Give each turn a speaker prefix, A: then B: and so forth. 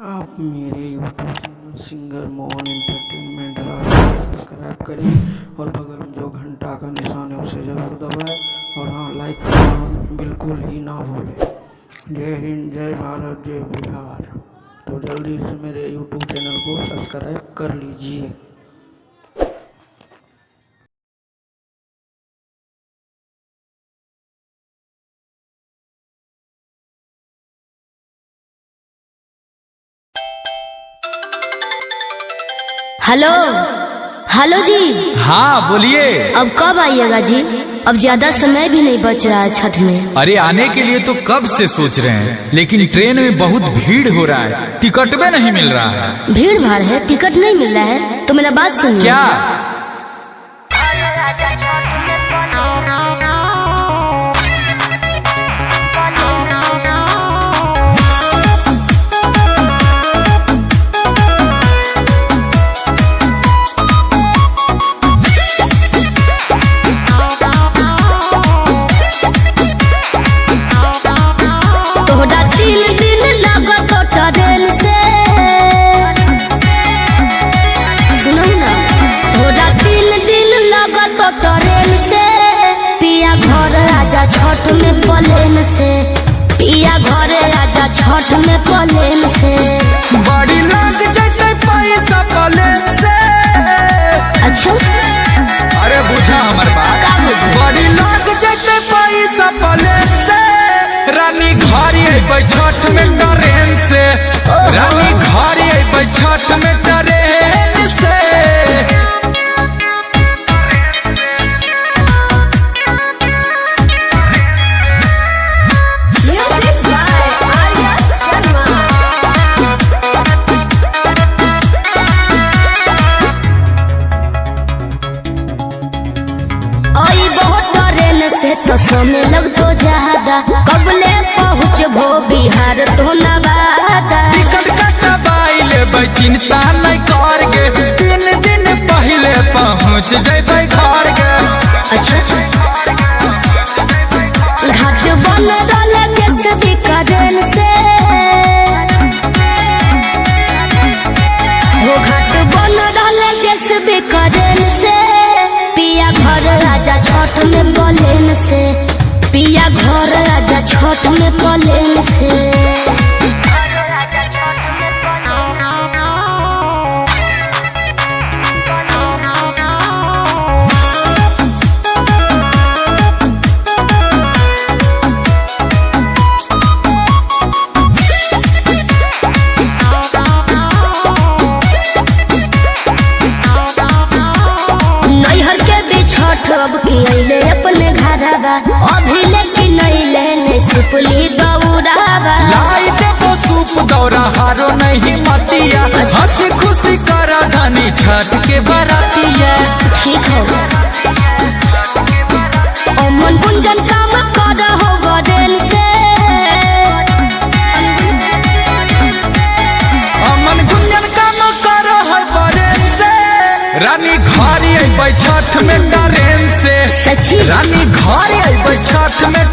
A: आप मेरे YouTube channel singer Mohan entertainment subscribe करें और बगल में जो घंटा का निशान है उसे ज़रूर दबाएं और हाँ लाइक करना बिल्कुल ही ना भूलें। जय हिंद, जय भारत, जय बिहार। तो जल्दी से मेरे यूट्यूब चैनल को सब्सक्राइब कर लीजिए।
B: हेलो हेलो जी।
C: हाँ बोलिए।
B: अब कब आइएगा जी? अब ज्यादा समय भी नहीं बच रहा है छठ में।
C: अरे आने के लिए तो कब से सोच रहे हैं, लेकिन ट्रेन में बहुत भीड़ हो रहा है, टिकट भी नहीं मिल रहा है।
B: भीड़ भाड़ है, टिकट नहीं मिल रहा है तो मेरा बात सुनिए।
C: क्या?
B: छठ में प्लेन से पिया घरे आजा, छठ में प्लेन से
C: बड़ी लग जाते पैसा प्लेन से।
B: अच्छा
C: अरे बुझा हमार बात। बड़ी लग जाते पैसा प्लेन से। रानी घरे अइबै छठ में ट्रेन से। रानी घरे अइबै छठ में ट्रेन से।
B: तो समय लग तो ज्यादा, कबले पहुँचबो बिहार तो नवादा।
C: टिकट कटवाई लेबै, चिंता नहीं करगे, 3 दिन पहले पहुँच जेबै घर गे।
B: अच्छा घाट बन रहा जैसे करेन से वो घाट बन रहा जैसे करेन से। पिया घर आजा छठ में प्लेन से। पिया घर आजा छठ में प्लेन से। अब की अइले अपने घरवा, अभी लेकिन अइले नहीं सुपली दौड़ावा।
C: लाई देबो सूप दौरा, हारो नहीं मतिया। हंसी खुशी करा धनी छठ के बरातिया।
B: ठीक है अमन गुंजन काम कर हो गरेन से।
C: अमन गुंजन काम कर हो गरेन से। रानी घरे अइबै छठ में ट्रेन से।
B: सच्ची
C: रानी घरे अइबै छठ में।